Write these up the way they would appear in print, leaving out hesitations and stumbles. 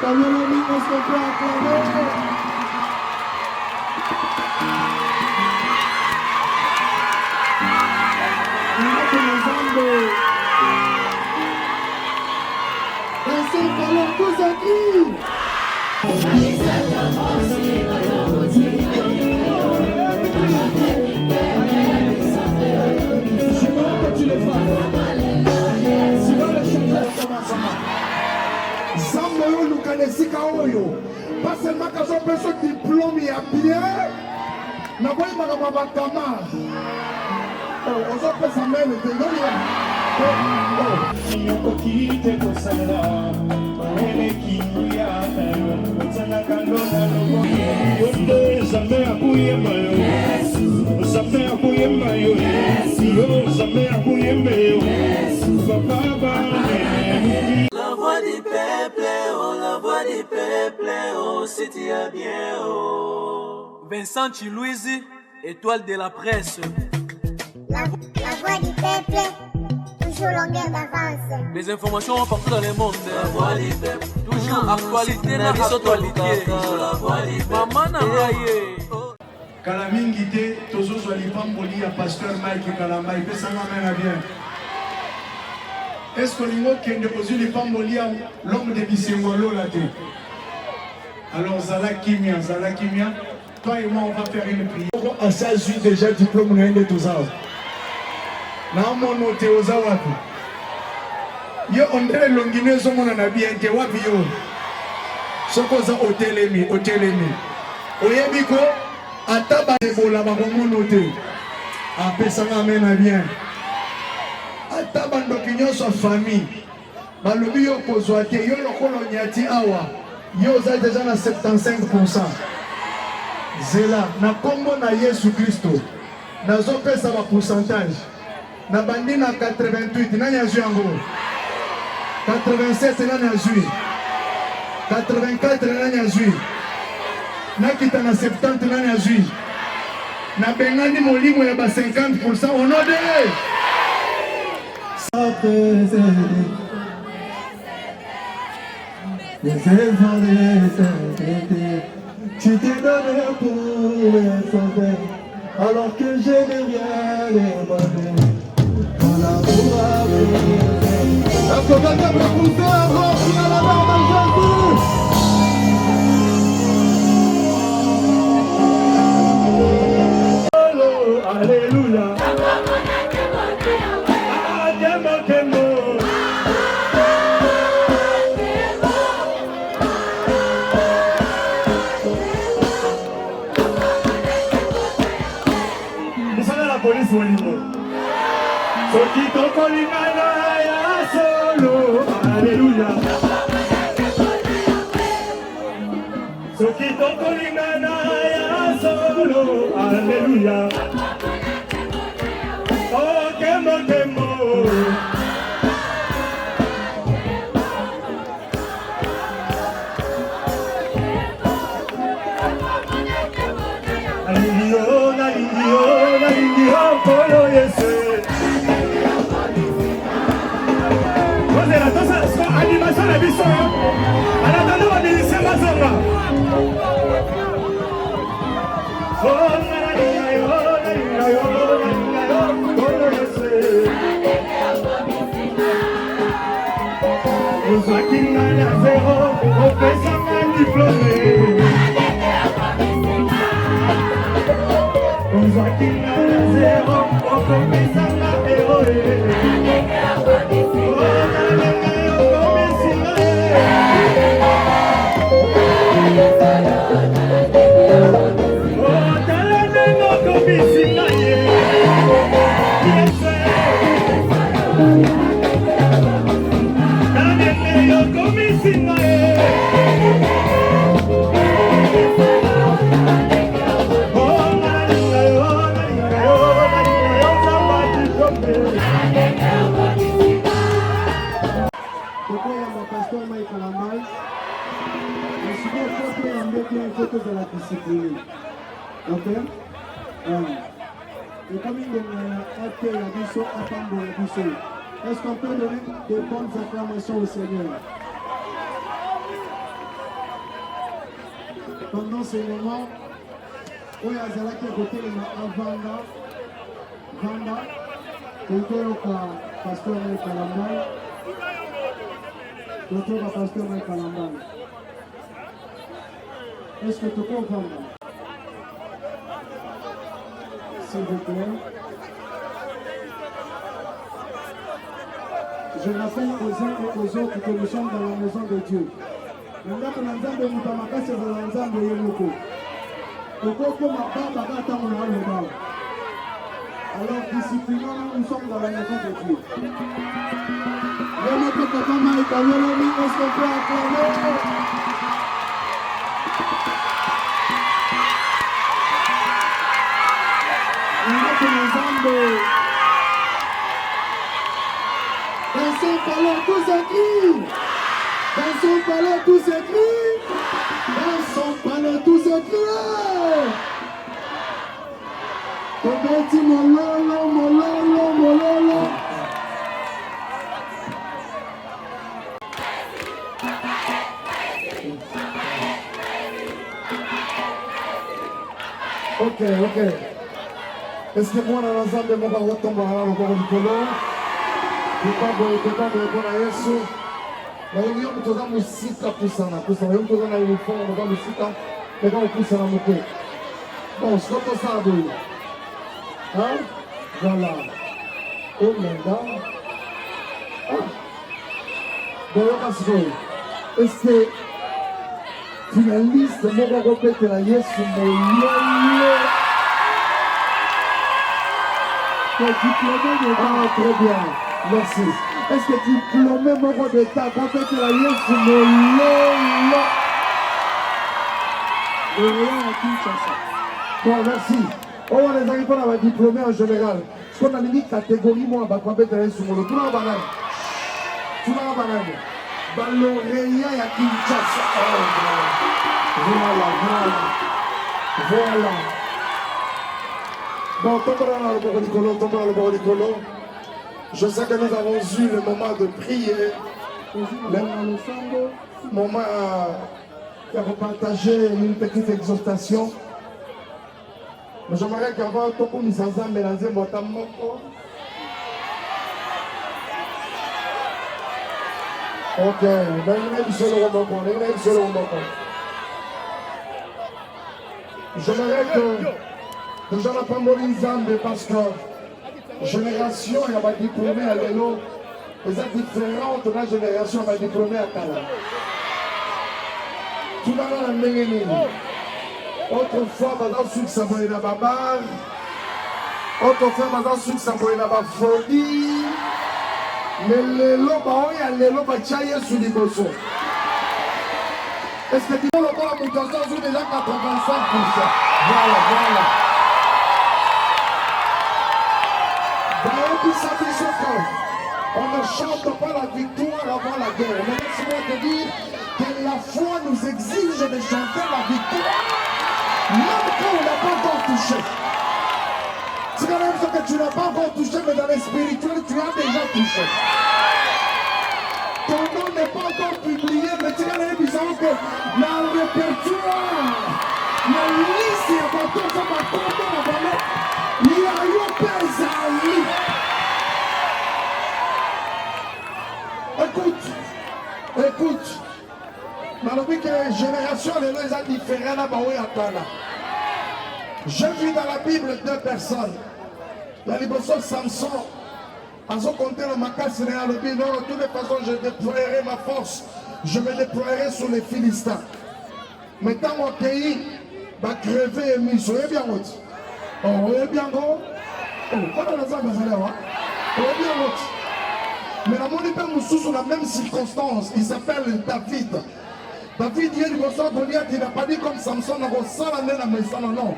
est-ce qu'on peut acclamer? Alors tous à qui? Zambo nous connaissons pas seulement quand on peut ce diplôme il y a bien, n'a pas eu ma camarade. On s'en peut sa main le La voix du peuple, oh, la voix du peuple, oh, c'est bien, oh. Vincent Chilouizi, étoile de la presse. La voix du peuple, toujours longueur d'avance. Les informations partout dans le monde. La voix du peuple, toujours actualité na actualité. La voix du peuple. Maman Nangaye. Kalamingi te tozo zo lipamboli ya pasteur Mike Kalamba ipesanga mena bien. Est-ce que lingo kende kozu lipamboli ya l'homme de Bisengolo là te? Alors Zala Kimia. Toi et moi on va faire une prière. À ça j'ai déjà diplôme na ende tozao. Na mono te ozawapi. Yo ondele longine zo mona na bien te wapi yo. Soko za otelemi. Oyebi ko ataba ebola bakomono te. Apesanga amena bien. Ataba ndoki nyonso famille. Balobi yo kozwa te yo lokolo nyati awa. Yo za déjà na 75%. Zela na kombo na Yesu Kristo. Nazo pesa ba pourcentage. Na bandi na 88 nani azwi yango? 87 nani azwi? 84 nani azwi? Nakita na 70 nani azwi? Na bengani molimo ya ba 50% onode. Tu t'es donné pour être sauvé, alors que je n'ai rien demandé. Quand l'amour a brisé, est-ce que quelqu'un peut pousser un grand cri à la mort de Jésus? Alléluia. Police Molino. Soki toko lingana ya solo, alléluia. Soki toko lingana ya solo, alléluia. Oh, kemo. Polo yese. Vous êtes attention, animation la biso. En attendant, on dit c'est ma zone. Vous êtes à zéro, on fait ça diplômé. Vous êtes à zéro, on fait ça héroïne. de la discipline. Ok? Et comme il y est-ce qu'on peut donner de bonnes acclamations au Seigneur? Pendant ce moment, oyo azalaki kotelema avanda vanda totoyoka pasteur Mike Kalambala est-ce que tu comprends? S'il vous plaît. Je rappelle aux uns et aux autres que nous sommes dans la maison de Dieu. Maintenant, nous avons des mutamakasi dans l'ensemble de Yeloko. Alors, disciplinons, nous sommes dans la maison de Dieu. Est-ce qu'on peut acclamer? Dans son palais, tout s'écrit. Dans son palais, tout s'écrit. Dans son palais, tout s'écrit. Tobeti mololo, mololo, mololo. Ok. Est-ce que moi, dans l'ensemble de mon barreau tombe à la mort du colon? Je ne peux pas répondre à Yesu. Mais il y a un peu de musique à pousser. Il y a un peu de uniforme, de musique à pousser. Bon, c'est comme ça. Hein? Voilà. Oh, maintenant. Ah. Bon, parce que, est-ce que finaliste, moi, je vais répéter la Yesu, ah, très bien, merci. Est-ce que tu diplômé mon rôle d'État pour faire que la Yesu bon, merci. On va les arriver à la diplômé en général. Ce qu'on a mis catégorie, moi, on va faire la Yesu. Tout le monde Baloreya ya Kinshasa. Voilà. Bon, tombons dans le bord du colo. Je sais que nous avons eu le moment de prier, le moment de partager une petite exhortation. Mais j'aimerais qu'avant, tout le monde s'en mélanger mon temps. Ok, j'aimerais que déjà la Pamboli Zambé parce que génération il y a pas diplômé à l'élo, ils sont différentes de la génération il y a diplômé à Kala. Tout le monde a mené. Autrefois, dans ce ça va y avoir babar. Autrefois, dans ce ça va y avoir folie. Mais les lobes, il y a les lobes qui sont sur les bossons. Est-ce que tu vois le corps à Moutassar sur déjà 85%? Voilà. D'ailleurs, puis ça dit ce on ne chante pas la victoire avant la guerre. Mais laisse-moi te dire que la foi nous exige de chanter la victoire, même quand on n'a pas encore touché. C'est quand même ce que tu n'as pas encore touché, mais dans le spirituel, tu as déjà touché. Ton nom n'est pas encore publié, mais tu as l'impression que dans le répertoire, la liste est importante, il y a eu Pézali. Écoute, dans le que génération, les gens sont différents là-bas. J'ai vu dans la Bible deux personnes. La libération Samson, en ce compter le macasse, non, de toutes les façons, je déploierai ma force. Je me déploierai sur les Philistins. Mais dans mon pays, va crever et mis. Vous voyez bien, vous voyez bien, vous mais la monde est sur la même circonstance. Il s'appelle David. David, il n'a pas dit comme Samson, non.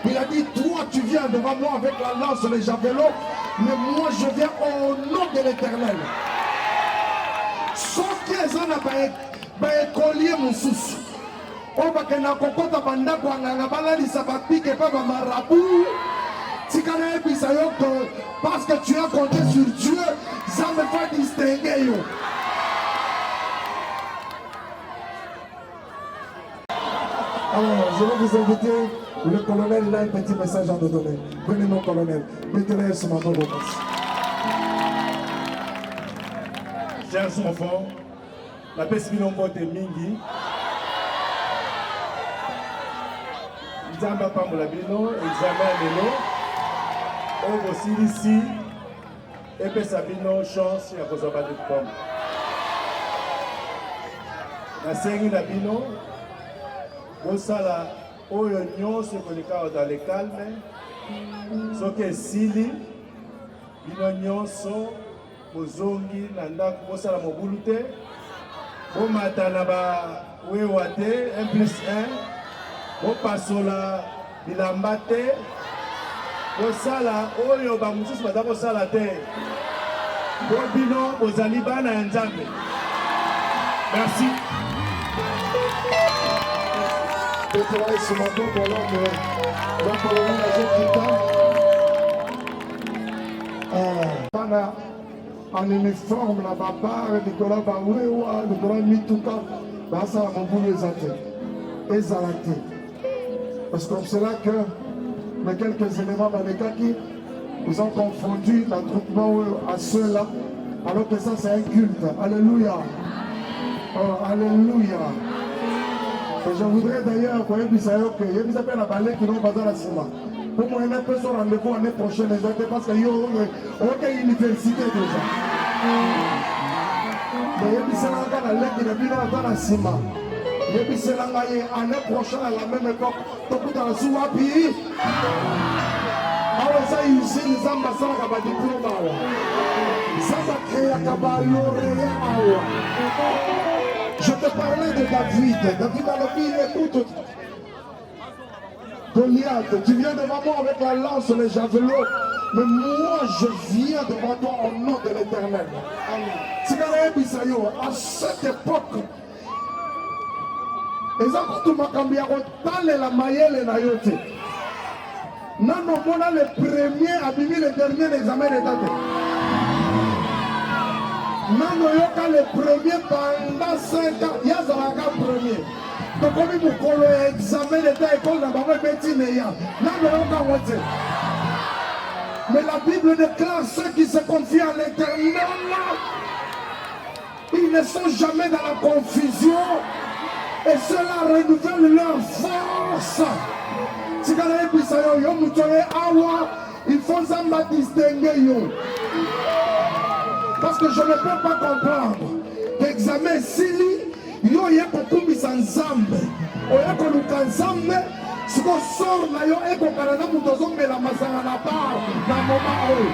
Il a dit, toi tu viens devant moi avec la lance, les javelots, mais moi je viens au nom de l'Éternel. Sauf qu'ils ont un collier mon sous. On va que na kokota banda kwa ngangabala li sabapike pa marabout. Parce que tu as compté sur Dieu, ça me fait distinguer. Alors, je vais vous inviter, le colonel, il a un petit message à nous donner. Venez mon colonel, mettez-le sur ma main. Chers enfants, la paix Mbote Mingi. Nzamba Pambola Bino, examen Lelo. On aussi ici. Et puis Sabino, chance à cause de la pomme. La série Nabino, au sala, au union, ce qu'on est dans le calme, ce qui est sili, l'union, bozongi nanda kosala mobulu te bomata na ba wewa te 1+1 bopasola bilamba te bosala oyo bamosusu baza kosala te bobino bozali bana ya Nzambe. Merci. Mettez-le sur ma main pour l'homme. Donc, pour le monde, en uniforme, la barre, Nicolas Baouéwa, Nicolas Mitouka, ça a mon boulot exalté. Parce que c'est là que les quelques éléments dans les cas qui nous ont confondu l'attroupement à ceux-là, alors que ça c'est un culte. Alléluia. Oh, alléluia. Et je voudrais d'ailleurs que vous appelez la balai qui n'ont pas dans la cima. Pour moi, on a fait son rendez-vous l'année prochaine, parce qu'il y a une université déjà. Mais il y a une lettre qui dans la cima. Il y a l'année prochaine à la même époque. Donc, dans la sous-wapi. Alors, ça, ici, les ambassades qui ont diplôme. Ça va créer un lauréat. Je te parlais de David. David a le fils, écoute. Goliath, tu viens devant moi avec la lance, les javelots. Mais moi, je viens devant toi au nom de l'Éternel. À cette époque, les premiers abîmés, les derniers examens d'état. Les premiers pendant 5 ans, il y a un premier. Donc, comme il faut examen d'état, école n'a pas petit néant. Mais la Bible déclare ceux qui se confient à l'Éternel, ils ne sont jamais dans la confusion. Et cela renouvelle leur force. Il faut s'en distinguer. Parce que je ne peux pas comprendre l'examen Sili, yo ye kokumbisa Nzambe. Oya koluka Nzambe, si on sort là yo e kokarana mutozo mela masanga na bar na moment oyo.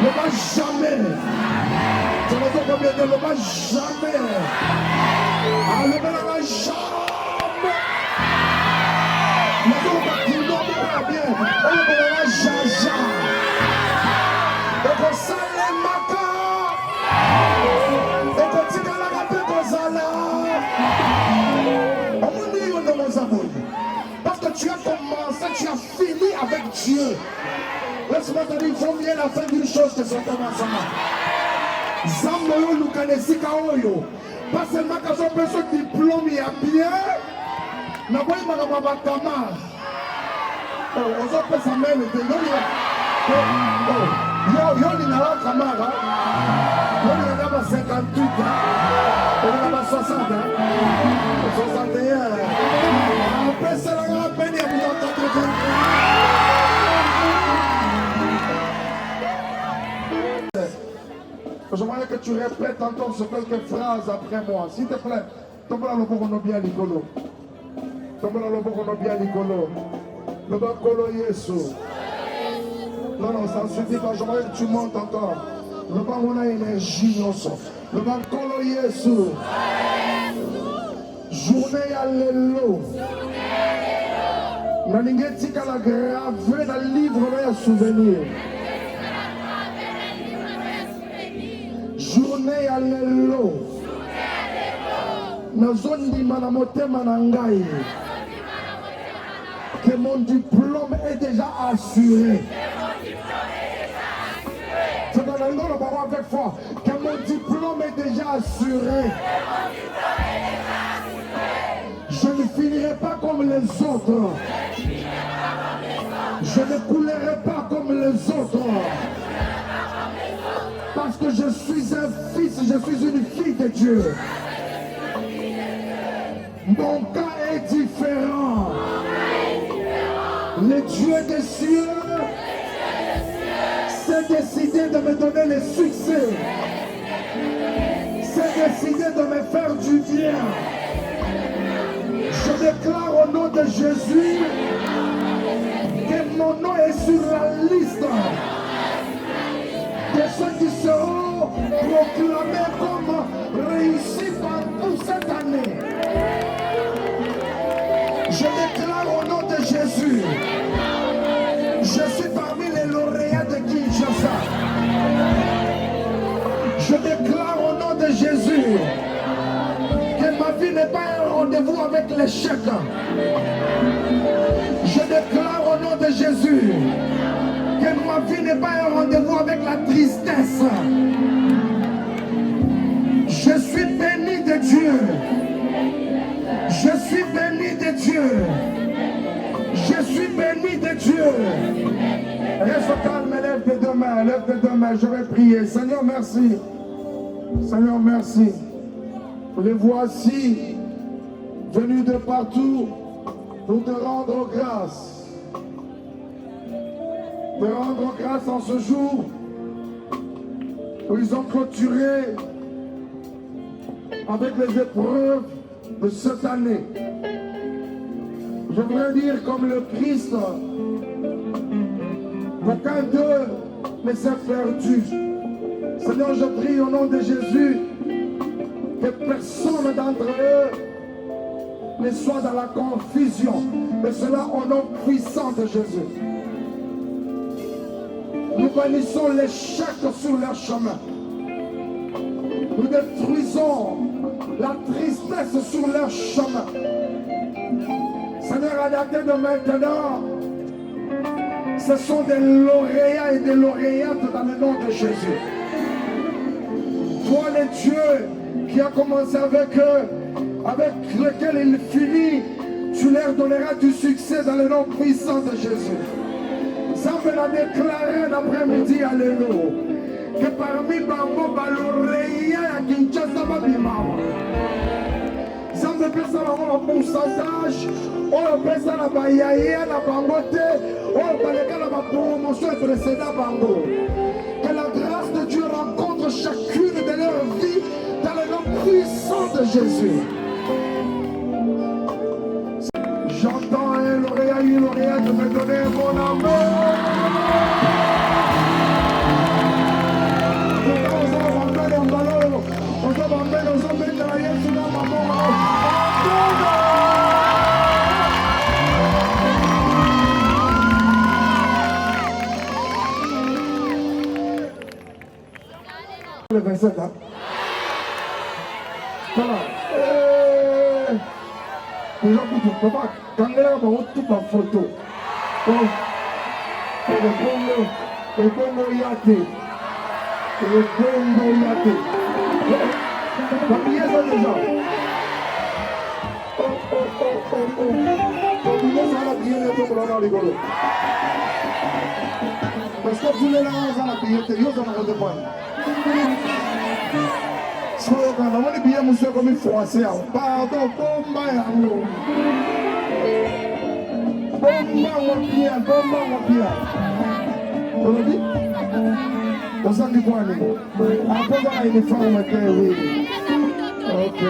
Ne va jamais. Tu ne sais combien de le va jamais. Ah, le va jamais. Mais on va tout pas bien. On va jaja. Donc ça les maka. Parce que tu as commencé, tu as fini avec Dieu. Laisse-moi te dire, il faut bien la fin d'une chose que son commencement. Zamboyo Lukanesika Oyo. Pas seulement quand on peut ce diplôme, il y a bien. N'a pas eu ma bakama. On s'en peut sa main, le dégueu. Yo, il n'a pas camara. Yo, il n'a pas 58 ans. Il n'a pas 60 ans. 61. Après, c'est la grande peine, il vous entend. J'aimerais que tu répètes encore ce quelques phrases après moi. S'il te plaît, tombe là le bon bien l'icolo. Tombe là le bon bien l'icolo. Le bon colo Yesu. Non, non, ça ne suffit pas. J'aimerais que tu montes encore. Le bon on a énergie. Le bon colo Yesu. Journée à l'élo. Nalingetika la gravé dans le livre de souvenir. Journée à l'élo. Na zone di manamotema nangai. Que mon diplôme est déjà assuré. C'est dans le nom de parole avec foi. Que mon diplôme est déjà assuré. Je ne finirai n'irai pas comme les autres. Je ne coulerai pas comme les autres. Parce que je suis un fils, je suis une fille de Dieu. Mon cas est différent. Le Dieu des cieux s'est décidé de me donner le succès. S'est décidé de me faire du bien. Je déclare au nom de Jésus que mon nom est sur la liste de ceux qui seront proclamés comme réussis partout cette année. Je déclare au nom de Jésus, je suis parmi les lauréats de Kinshasa. Je déclare au nom de Jésus que ma vie n'est pas un rendez-vous avec l'échec. Je déclare au nom de Jésus que ma vie n'est pas un rendez-vous avec la tristesse. Je suis béni de Dieu. Je suis béni de Dieu. Je suis béni de Dieu. Reste calme, lève tes deux mains, lève tes deux mains. Je vais prier. Seigneur, merci. Seigneur, merci. Les voici venus de partout pour te rendre grâce. Te rendre grâce en ce jour où ils ont clôturé avec les épreuves de cette année. Je voudrais dire comme le Christ, aucun d'eux ne s'est perdu. Seigneur, je prie au nom de Jésus que personne d'entre eux ne soit dans la confusion. Mais cela au nom puissant de Jésus. Nous bénissons l'échec sur leur chemin. Nous détruisons la tristesse sur leur chemin. Seigneur, à dater de maintenant, ce sont des lauréats et des lauréates dans le nom de Jésus. Toi, le Dieu qui a commencé avec eux, avec lequel il finit, tu leur donneras du succès dans le nom puissant de Jésus. Ça me l'a déclaré l'après-midi, alléluia. Que parmi Bango, Baloreya, Kinshasa, Babimama. Ça me fait ça un pourcentage. On fait ça la Bayaya, la Bangote. On fait la promotion précédente Bango. Que la grâce de Dieu rencontre chacune de leurs vies dans le nom puissant de Jésus. J'entends un lauréat, une lauréate me donner mon amour. Le 27 ans. Voilà. Les gens disent, papa, quand il y a toute la photo, le Congo Yate. Le Congo Yate. Papillez ça déjà. Papillez ça la prière de Brana Rigolo. Parce que vous les là, ça la prière, vous en avez besoin. So, quand on est bien, monsieur, comme il faut, c'est un pardon, bomba, bomba. On dit? On s'en dit quoi, après, on a une forme que oui. Ok.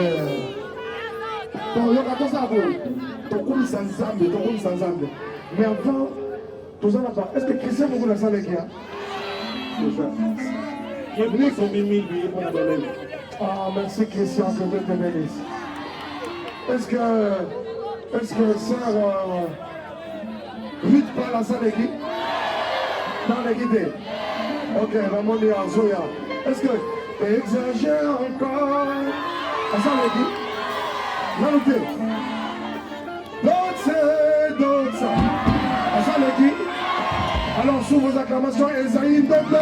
Donc, il y a tout ça pour tout sans ensemble. Mais avant, tout ça n'a pas. Est-ce que Christian vous la salle qui a? Ah, merci Christian, que Dieu te bénisse. Est-ce que sœur Ruth parle à ça l'équipe? Dans l'équipe? Ok, vraiment dire à Zoya. Est-ce que exagère encore à ça l'équipe? Notez. D'autres ça. À ça l'équipe? Alors sous vos acclamations, Esaïe Ndombe.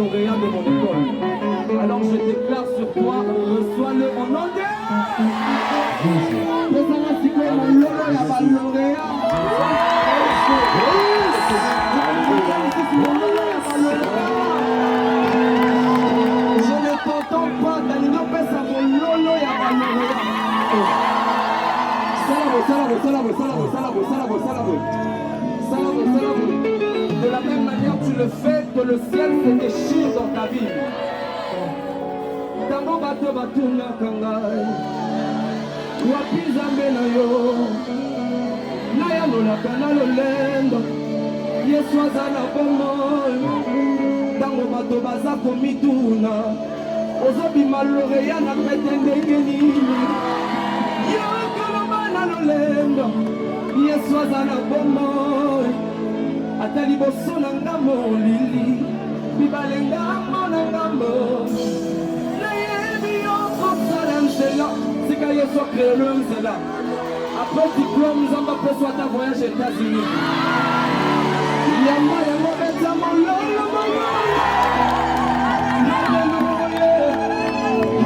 lauréat de mon école. Alors je déclare sur toi, reçois-le au nom de... Je ne t'entends pas, Danilo pesa mon lolo ya balauréat. De la même manière tu le fais, que le ciel se déchire dans ta vie. Tango bato batuna kangai wapi zambe na yo naya nolaka na lolendo Yesu aza na bomoi. Tango bato baza komituna ozobima lauréat na pete ndenge nini yo koloba na lolendo Yesu aza na bomoi. Ata liboso na ngambo lili mibale ngambo na ngambo nayebi yo kosala nzela sika Yesu akrele nzela. Après diplôme nzambe apeso ata voyage États-Unis yamba yango beta mololo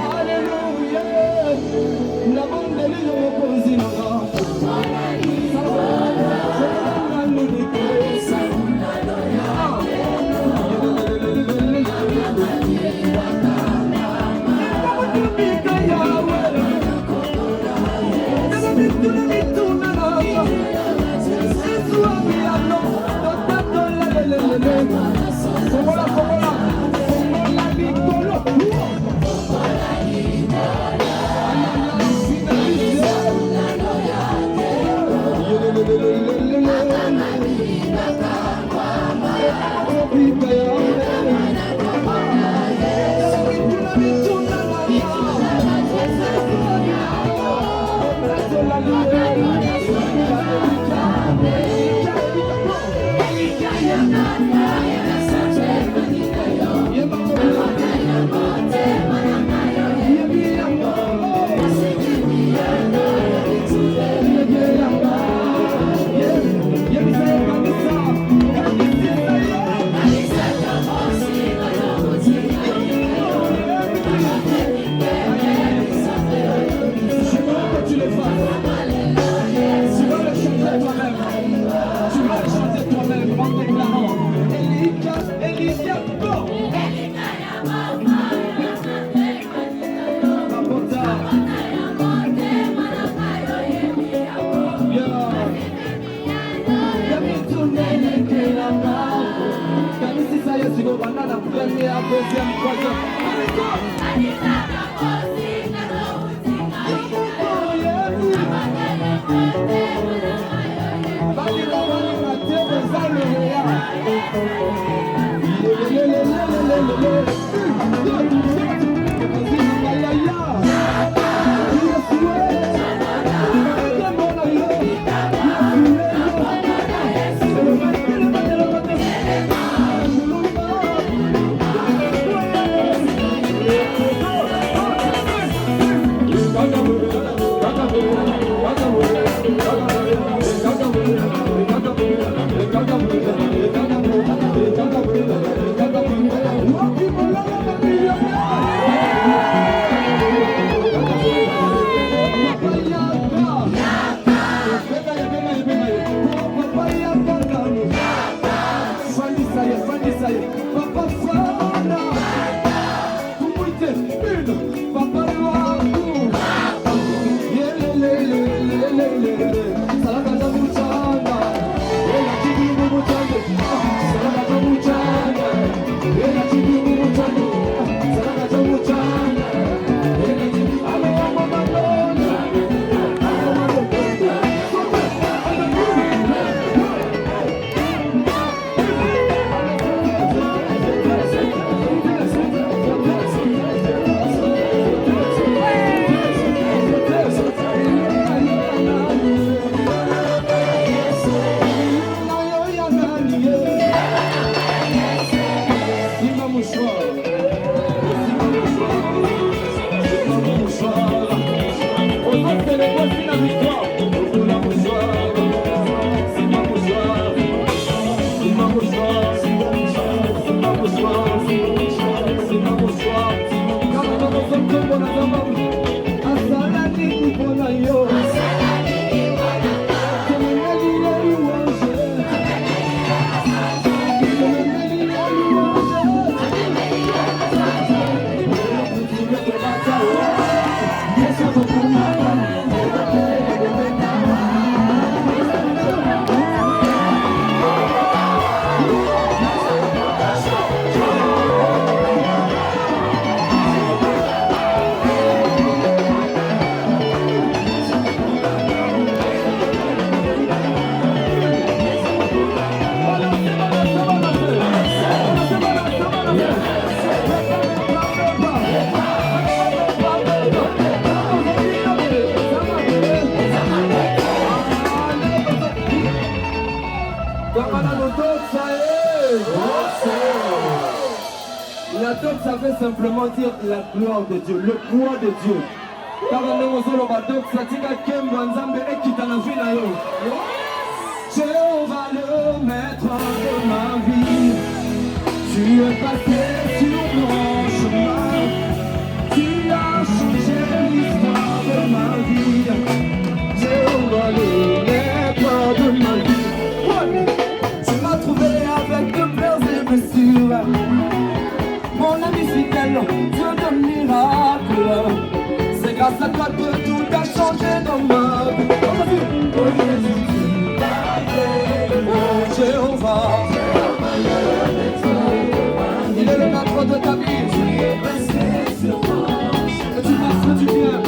Hallelujah nabondeli yo mokonzi nanga Gaga La doc, ça veut simplement dire la gloire de Dieu, le poids de Dieu. Jéhovah, le maître de ma vie, tu es passé sur mon chemin, tu as changé l'histoire de ma vie. Jéhovah, le maître de ma vie, tu m'as trouvé avec de pleurs et blessures. Mon ami fidèle, Dieu de miracle, c'est grâce à toi que tout a changé dans ma vie. Oh Jéhovah, il est le maître de ta vie. Et tu m'as fait du bien.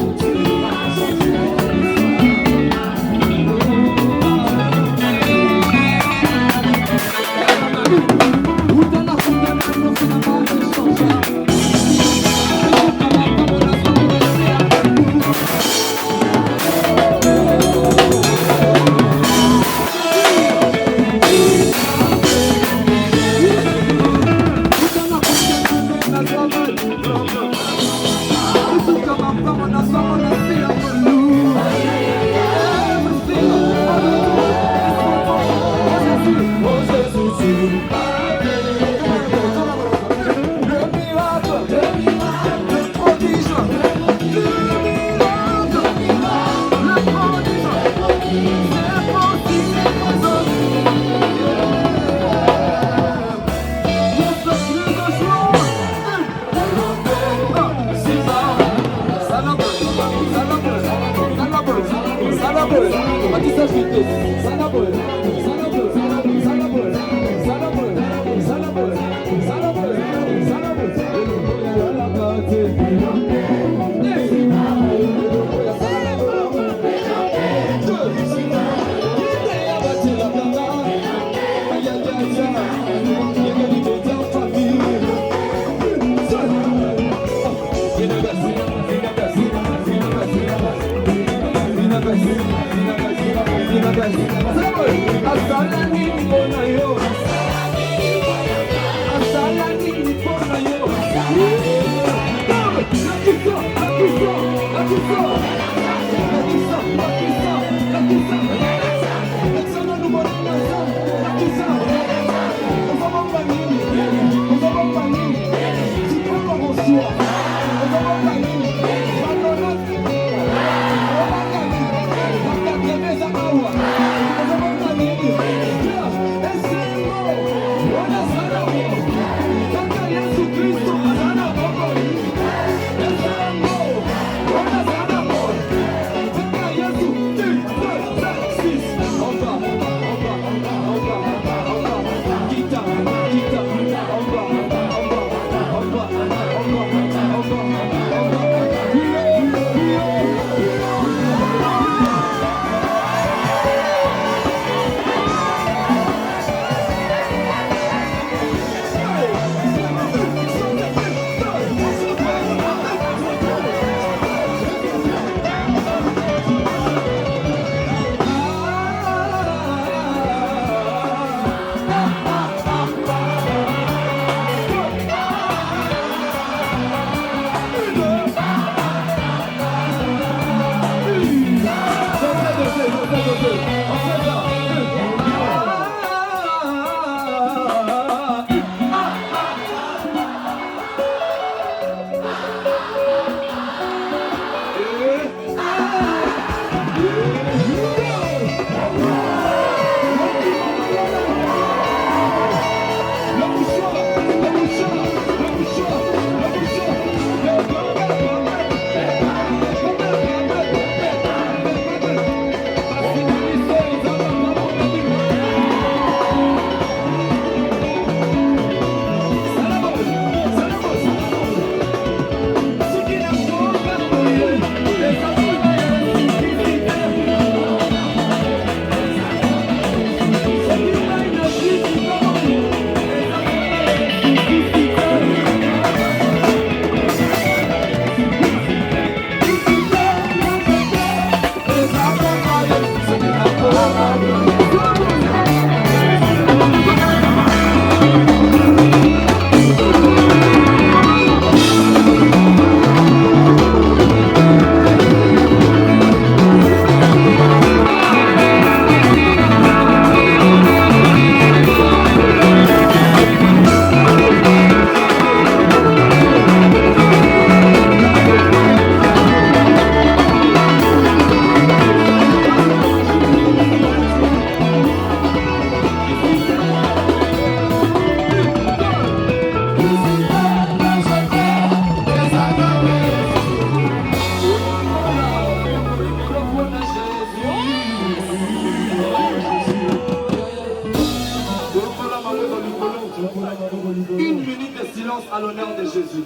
Une minute de silence à l'honneur de Jésus.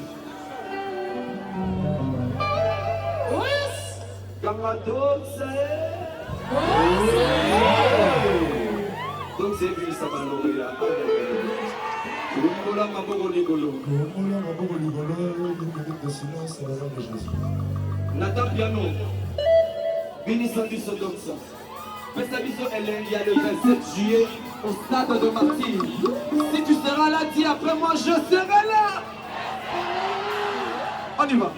Donc c'est lui, ça va l'oreille. Nathan Piano, Vincent du Sodomsa. Pestabiso Elendia le 27 juillet au stade de Martyr. Si tu seras là, dis après moi, je serai là. On y va.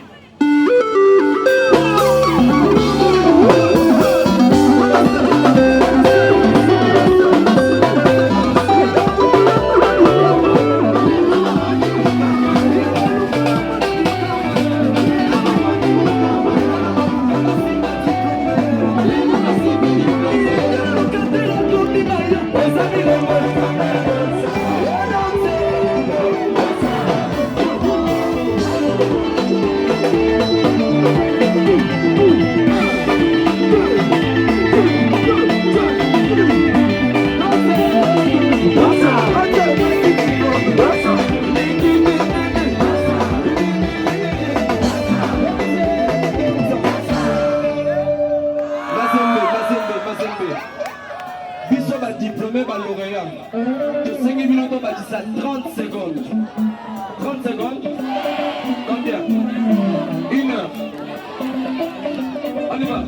Diplômé par lauréat. De 5 minutes, on va dire ça 30 secondes. 30 secondes. Combien? 1 heure. On y va.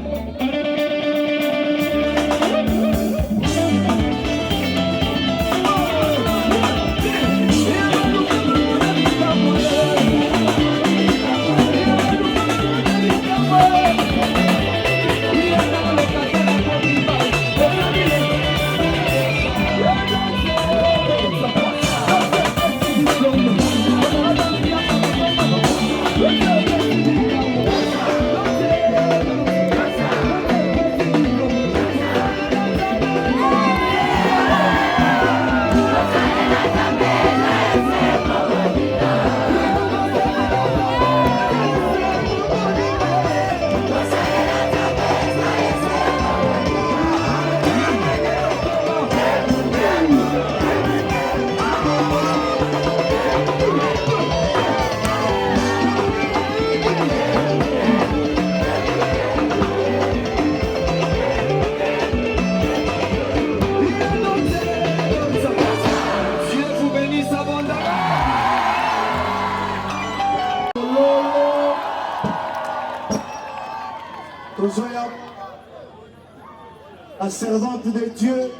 La servante de Dieu,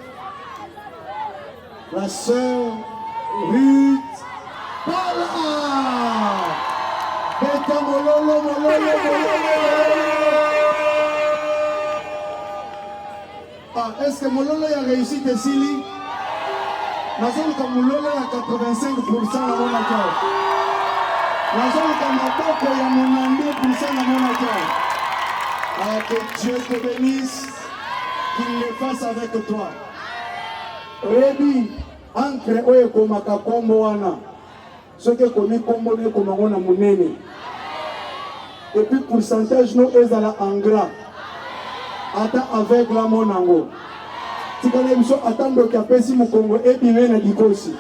la sœur Ruth Paula. Beta mololo, mololo, Ah, est-ce que mololo a réussi de Sili? La zone comme mololo a 85% à mon accord. La zone comme Mapoko a 92% à mon accord. Ah, que Dieu te bénisse. Qu'il le fasse avec toi. Rebi, ancre oye komaka kombo wana. Soke komi kombo ne komango na munene. Et puis pourcentage no ezala angras. Ata avec la monango. Tikale biso atando kapesi mukongo ebi mena dikosi.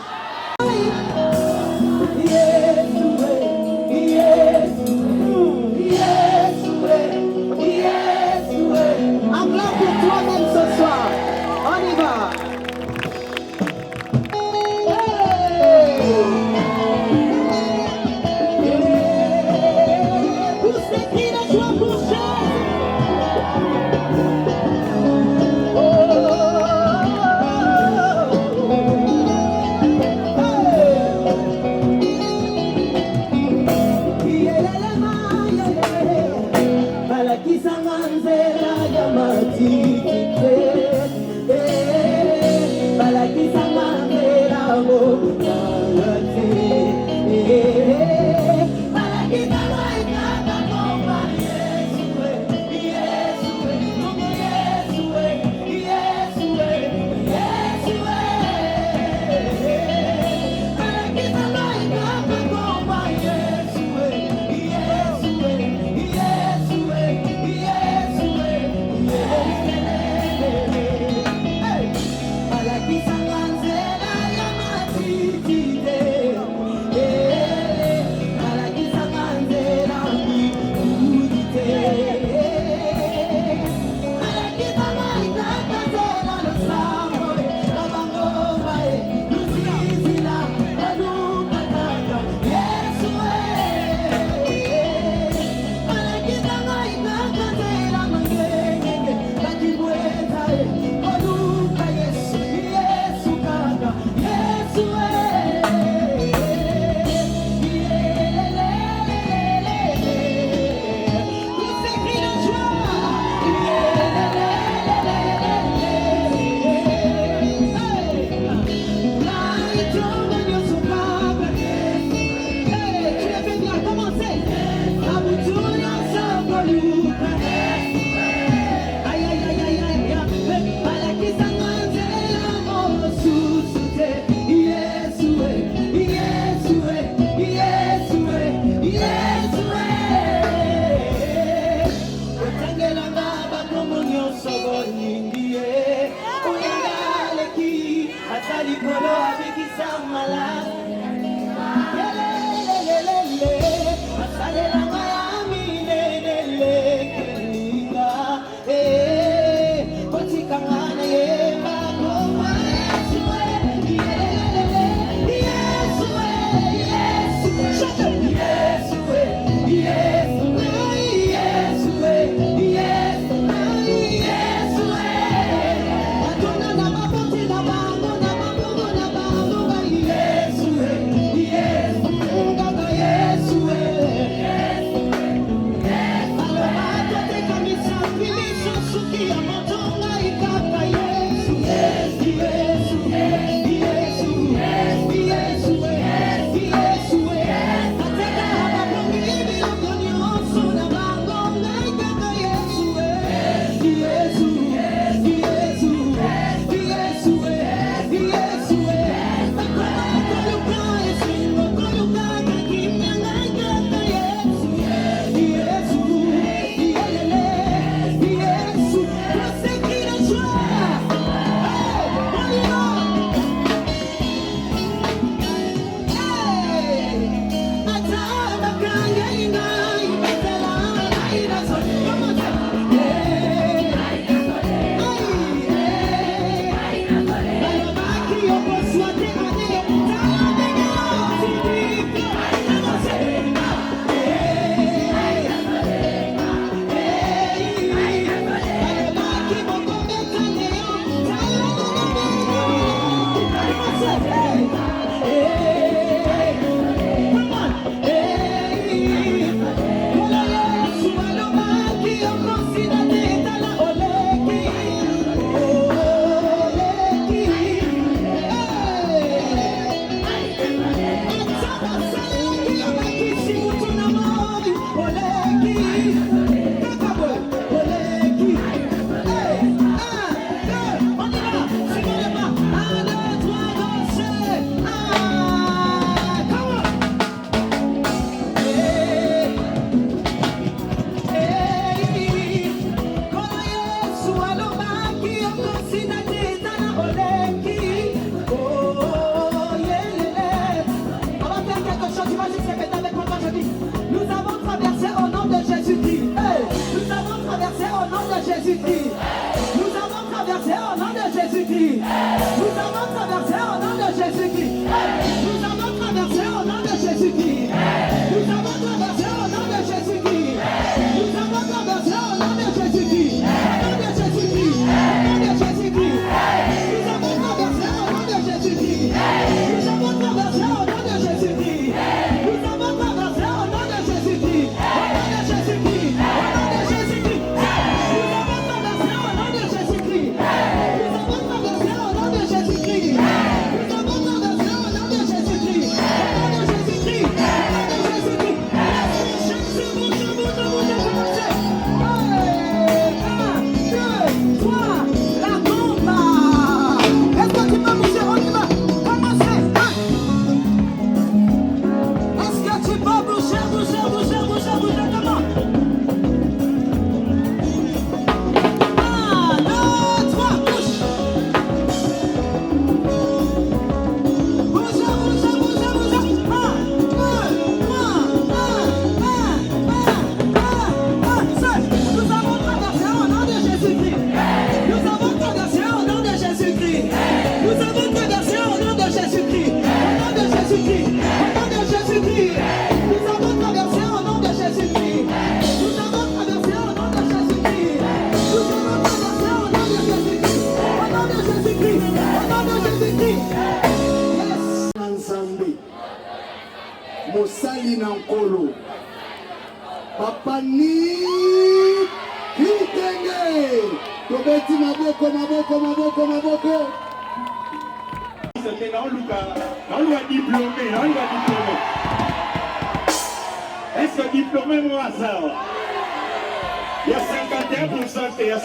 mosali na nkolo papa ni kitenge tobeti maboko maboko maboko maboko c'était dans le diplômé. Est-ce que diplômé mon hasard? Il y a 51%, il y a 51%.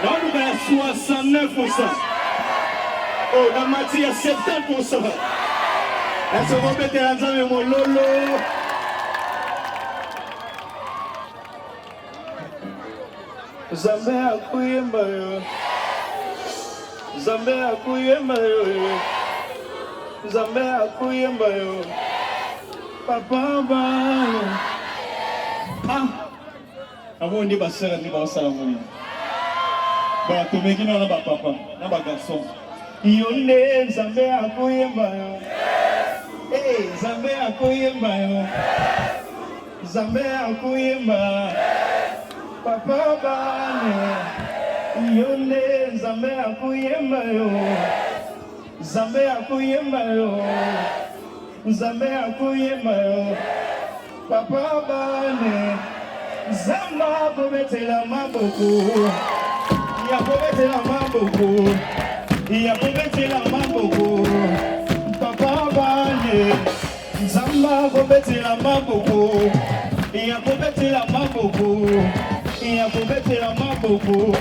Dans le 69%. Oh, dans ma il y a 70%. Est-ce que vous mettez ensemble mon lolo? Zambe akuyemba yo. Zambe akuyemba yo. Zambe akuyemba yo. Papa ba. Ah. Avant on basera ni basala moni. Ba to meki na ba papa, na ba garçon. Yonde zambe akuyemba yo. Eh, zambe akuyemba yo. Zambe akuyemba. Papa bane yonde zambe akuyemba yo. Zambe akuyemba yo. Zambe akuyemba yo. Papa bane zamba pobetela maboko. Ya pobetela maboko. Ya pobetela maboko. Papa bane zamba pobetela maboko. Ya pobetela maboko. Ya pobetela maboko.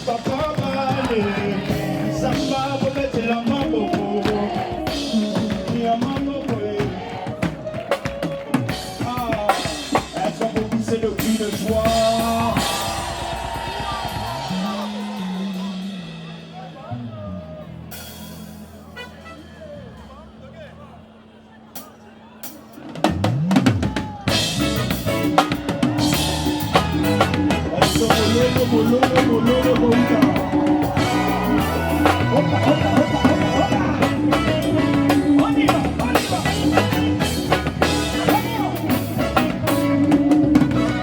Papa bane zamba pobetela maboko. Ya maboko. Ah, est-ce qu'on peut pousser le cri de joie? Papa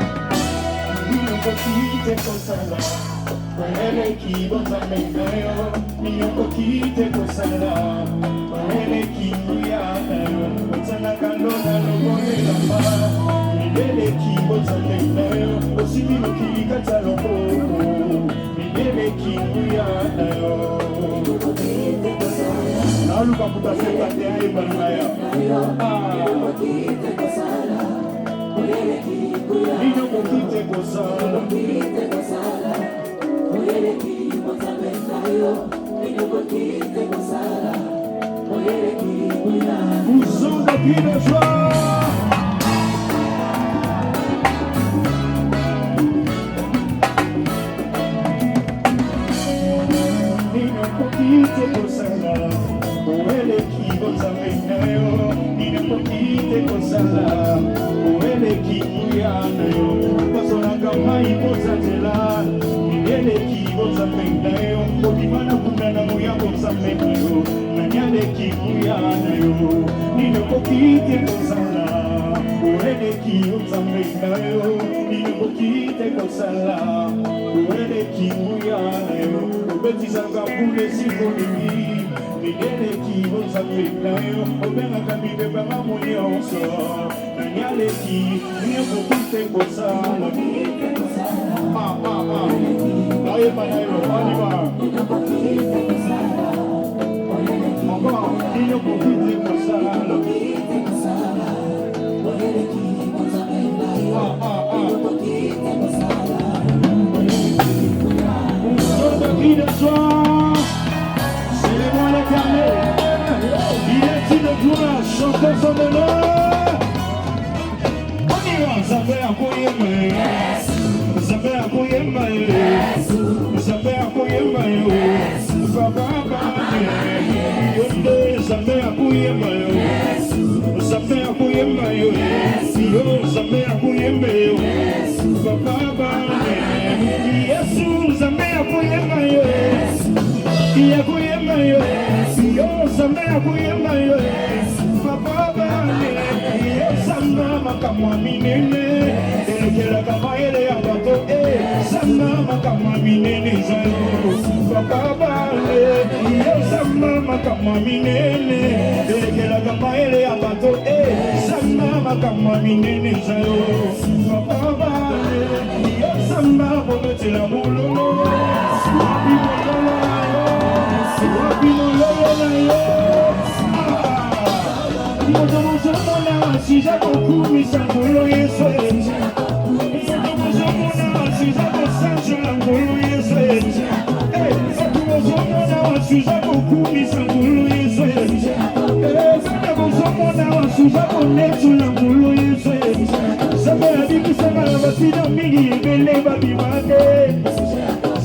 bato samba makamwa minene zayo papa yo samba kobetela mololo wapi mololo na yo moto mozomona siza kokumisa ngolo yesu moto mozomona siza kosanjola ngolo yesu moto mozomona wasuza kokumisa ngolo yesu moto mozomona wasuza konetula ngolo yesu saba yabikisaka na basida mingi ebele babimate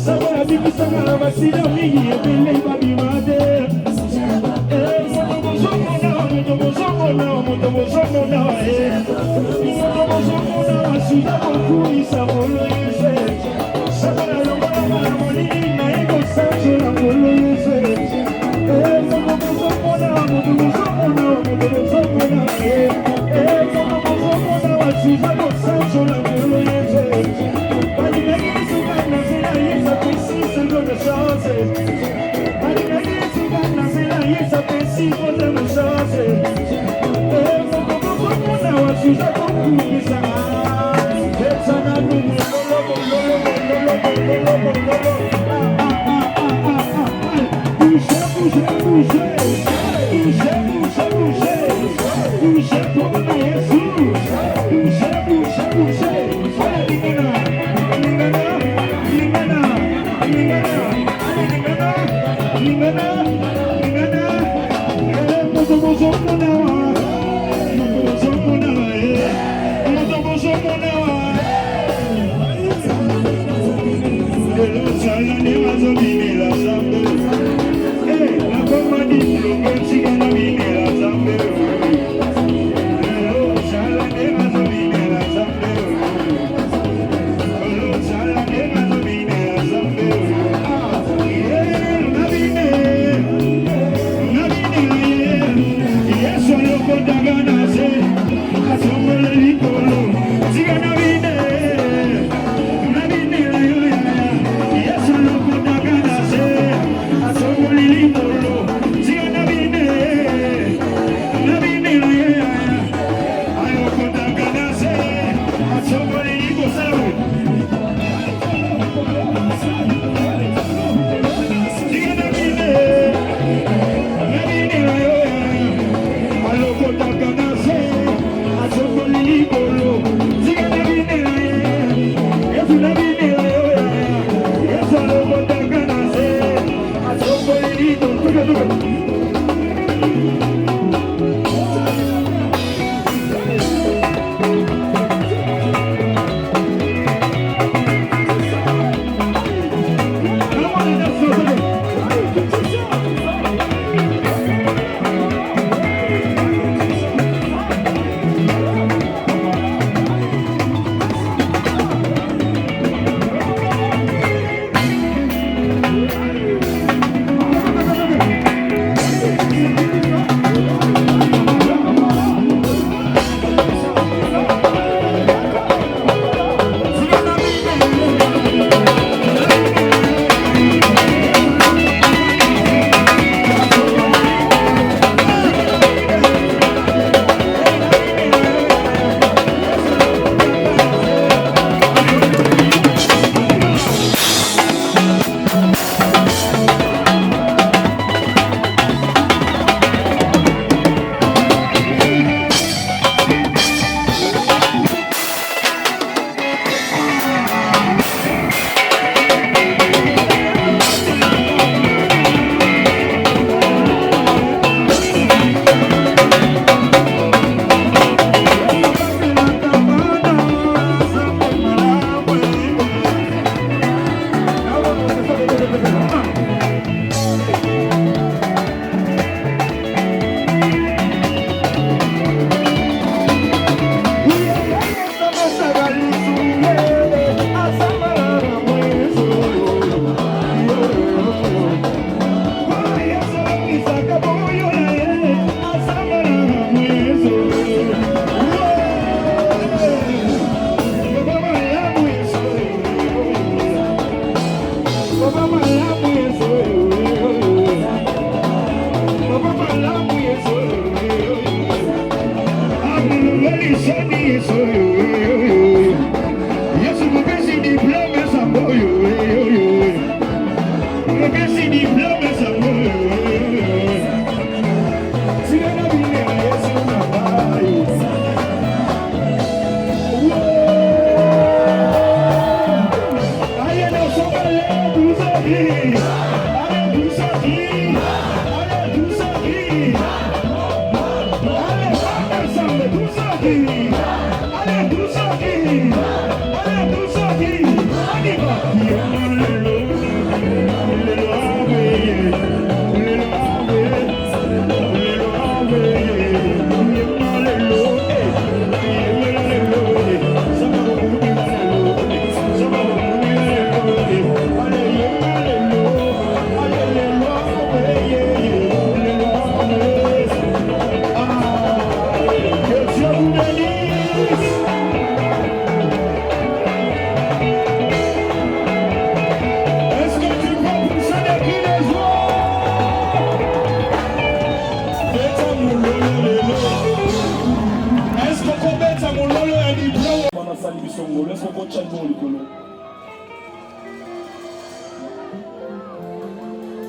saba yabikisaka na basida mingi ebele babimate moto mozomona wasuza kokumisa ngolo yesu saba yalongolaka na molili na ye kosanjola ngolo yesu wasuza kosanjola ngolo yesu balingaki lisuka na nzela yesa pesi selo de chance balingaki lisuka na nzela yesa pesi kote de chance mokomozomona wasuza kokumisa esana Aloko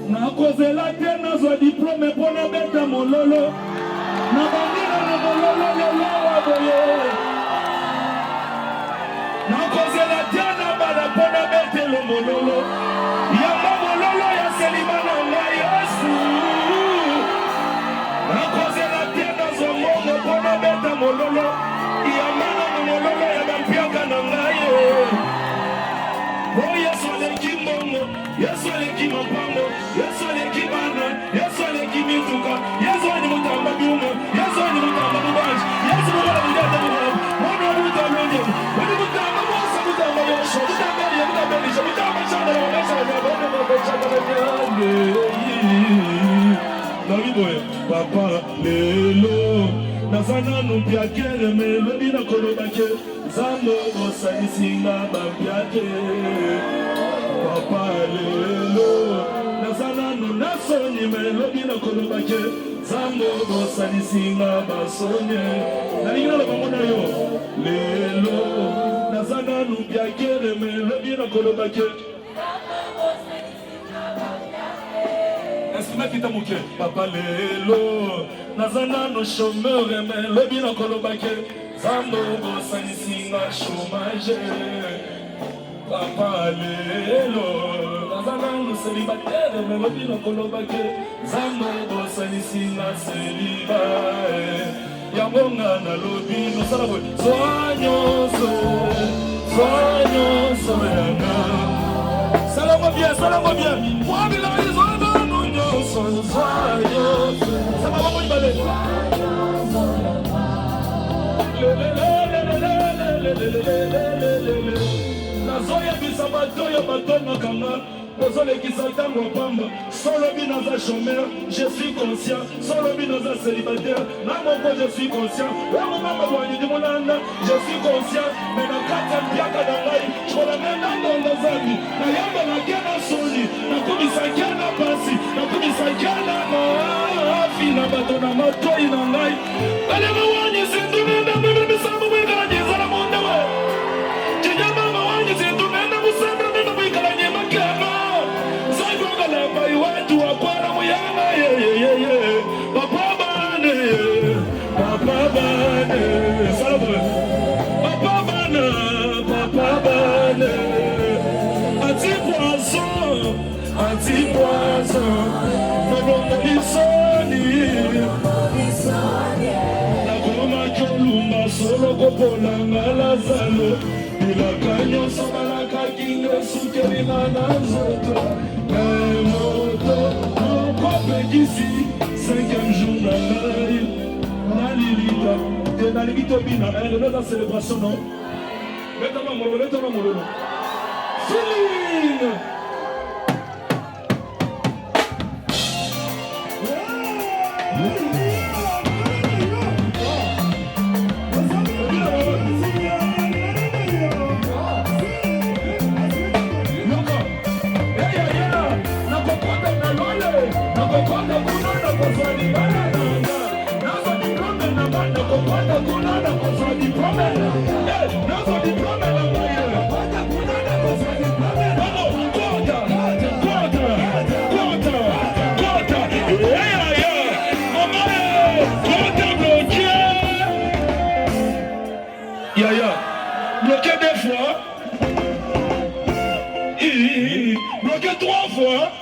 nakozela te nazwa diplome mpo nabeta mololo na bandina na mololo lelo wa boye nakozela te nabala mpo nabetelo mololo yamba mololo ya selima na ngai yesu nakozela te nazwa mbongo mpo nabeta mololo yamba na mololo ya bampiaka na ngai oh yesu aleki mbongo yesu aleki mapango yesu aleki bana yesu aleki mituka yesu ali mutamba biumo yesu ali mutamba bubanji yesu mwana mudata mwana mwana mutamba ndemu wani mutamba mosa mutamba yosho mutamba liye mutamba lisha mutamba chanda ya wamesha ya bwana mwaka chanda ya nyande na viboye papa lelo nazana numpiakere melodi na kolobake zambo osanisinga bampiake papa lelo nazana nunasoni melodi na kolobake zambo osanisinga basonye nalingina lobango na yo lelo nazana numpiakere melodi na kolobake Est-ce que papa lelo nazana no chômeur mais le bino kolobake zambo bosanisinga chômage papa lelo nazana no célibataire mais le bino kolobake zambo bosanisinga céliba yambonga na lobi no salabo soignoso yanga salamo bien moi bila izona no nyoso soignoso salamo mo ibale nazoya bisabatoyo batonga kanga ozolekisa ntango pamba solo binaza chômeur je suis conscient solo binaza célibataire na moko je suis conscient wango mama bwanyidi molanda je suis conscient mais na kati ya mpiaka na ngai kolangenda ndonda zambi nayamba nakena soni nakomisa nkena pasi nakomisa nkena maafi na bato na matoi na ngai balema wanyisi ndunenda mibimisambo mwekanyizala mondewe kinyamama wanyisi ndunenda musembra nena mwikalanye makema zaigongala bai watu wakwara muyanga yeyeyeye papa bane salabo papa bane anti-poison melongo lisoni nakoma kolumba solo kopolanga lazalo bilaka nyonso balakakinga sukelinga na nzoto moto okopekisi 5e jour na ngai nalilika te nalingi tobina lelo eza célébration non betama mololo feeling bloqué 2 fois, bloqué 3 fois.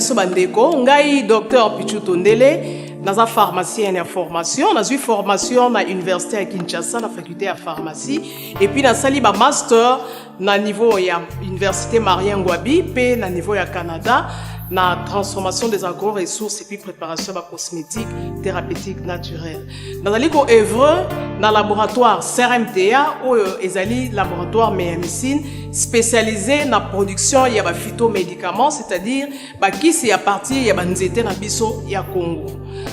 biso bandeko ngai Dr Pichu Tondele naza pharmacien ya formation nazui formation na université ya Kinshasa na faculté ya pharmacie et puis nasali ba master na niveau ya université Marien Ngouabi pe na niveau ya Canada na transformation des agro-ressources et puis préparation de cosmétiques thérapeutiques naturelles. Dans le œuvre dans laboratoire CRMTA ou ezali laboratoire médecine spécialisé dans la production ya ba phytomédicaments, c'est-à-dire ba kisi ya partie ya banzete na biso ya Congo.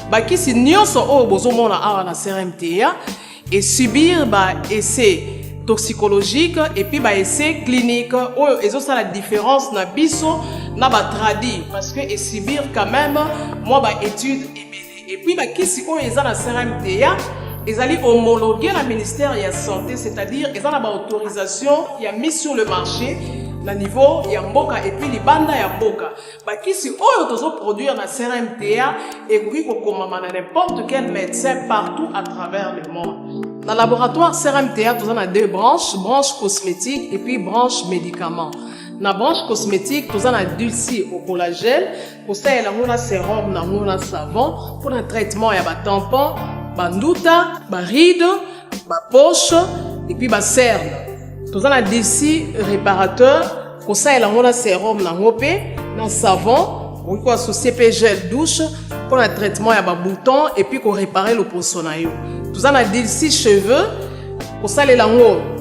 Ba kisi nyonso o bozomona awa na CRMTA et subir ba essai toxicologique et puis ba essai clinique ou ezo ça la différence na biso na ba tradi parce que et subir quand même moi ba étude et puis ba kisi o eza na CRMTA ezali homologué na ministère ya santé c'est-à-dire eza na ba autorisation ya mise sur le marché na niveau ya mboka et puis libanda ya mboka ba kisi oyo tozo produire na CRMTA et koki kokoma na n'importe quel médecin partout à travers le monde. Dans le laboratoire CRMTA, nous avons deux branches, branche cosmétique et puis branche médicaments. Dans la branche cosmétique, nous avons dulci au collagène, pour ça, il y a un sérum, un savon, pour le traitement, il y a un tampon, un ndouta, un ride, un poche, et puis un cerne. Nous avons dulci réparateur, pour ça, il y a un sérum, un savon, ou quoi associé gel douche, pour le traitement, il y a un bouton, et puis pour réparer le poissonaillot. Nous avons dit 6 cheveux pour ça les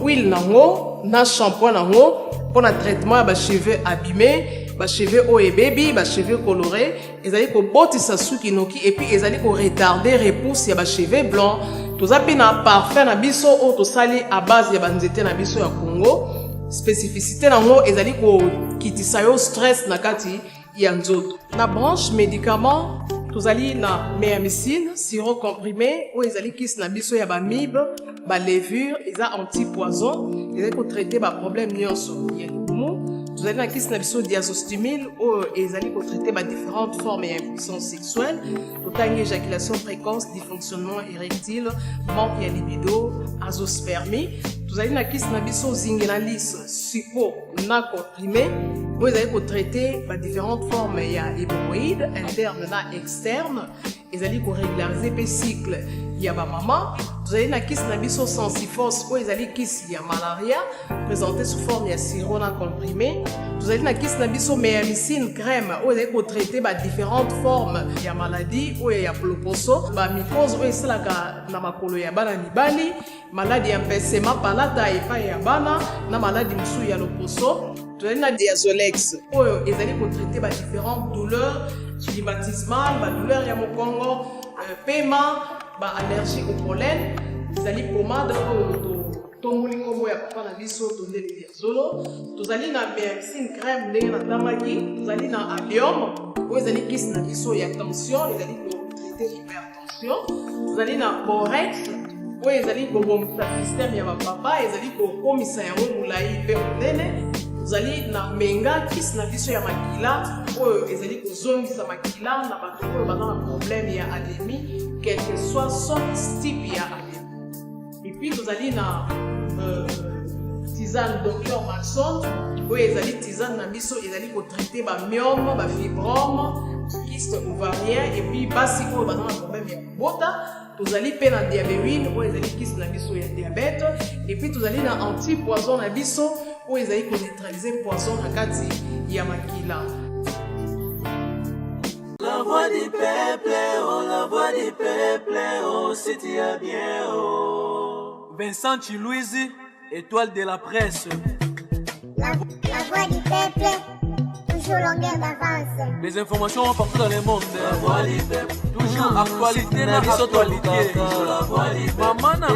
huile nango na shampoing nango pour le traitement des cheveux abîmés, des cheveux haut et baby, des cheveux colorés, ezali ko botisa suki noki et puis ezali ko retarder repousse ya ba cheveux blancs. Nous avons na parfum na biso o to sali à base ya banzete na biso ya Congo. Spécificité nango ezali ko kitisa yo stress na kati ya nzoto. Na branche médicaments nous allons na méamycine, sirop comprimé, ou ils allons kiss na biso ya ba mib, ba levure, ils a anti-poison, ils allons traiter ba problème nyonso. Nous allons na kiss na biso diazostimile, ou ils allons traiter ba différentes formes d'impuissance sexuelle, autant éjaculation précoce, dysfonctionnement érectile, manque de libido, azospermie. Nous allons na kiss na biso zingenalis, supo, na comprimé, où ils allons traiter ba différentes formes d'hémorroïdes internes na externes. Ils allons régulariser le cycle. Il y a ma maman. Vous allez na kiss na biso sensifos où ils allons kiss il y a malaria présenté sous forme de sirop na comprimé. Vous allez na kiss na biso méamycine crème où ils allons traiter ba différentes formes de maladies où il y a ploposo, ba mycose où il y a na makolo ya bana mibali, maladie ya mpesema palata epa ya bana na maladie musu ya loposo. Vous allez na diazolex où ils allons traiter ba différentes douleurs climatismales, ba douleurs ya mokongo, paiement, ba allergie au pollen, vous allez pommade tomuli kombo ya papa na biso tondeli diazolo, vous allez na méamycine crème ndenge na tamaki, vous allez na allium, vous allez kiss na biso ya tension, vous allez traiter hypertension, vous allez na borex, vous allez kobomisa système ya papa, vous allez kokomisa yango mulai pe monene. Vous allez na menga kiss na biso ya makila oyo ezali kozongisa makila na bato oyo baza na problème ya anémie quel que soit son type ya anémie. Et puis vous allez na tisane Dr Maxon oyo ezali tisane na biso ezali ko traiter ba myome, ba fibrome, kyste ovarien et puis basi oyo baza na problème ya bota. Vous allez payer la diabétine ou ils allez kiss na biso ya diabète et puis vous allez na anti-poison na biso ou ils allez neutraliser poison na kati ya makila. La voix du peuple, oh la voix du peuple, oh c'est bien oh. Vincent Chilouizi, étoile de la presse. La voix du peuple, toujours longueur d'avance. Les informations partout dans le monde. La voix du peuple, toujours actualité, la actualité. La voix du peuple, maman n'a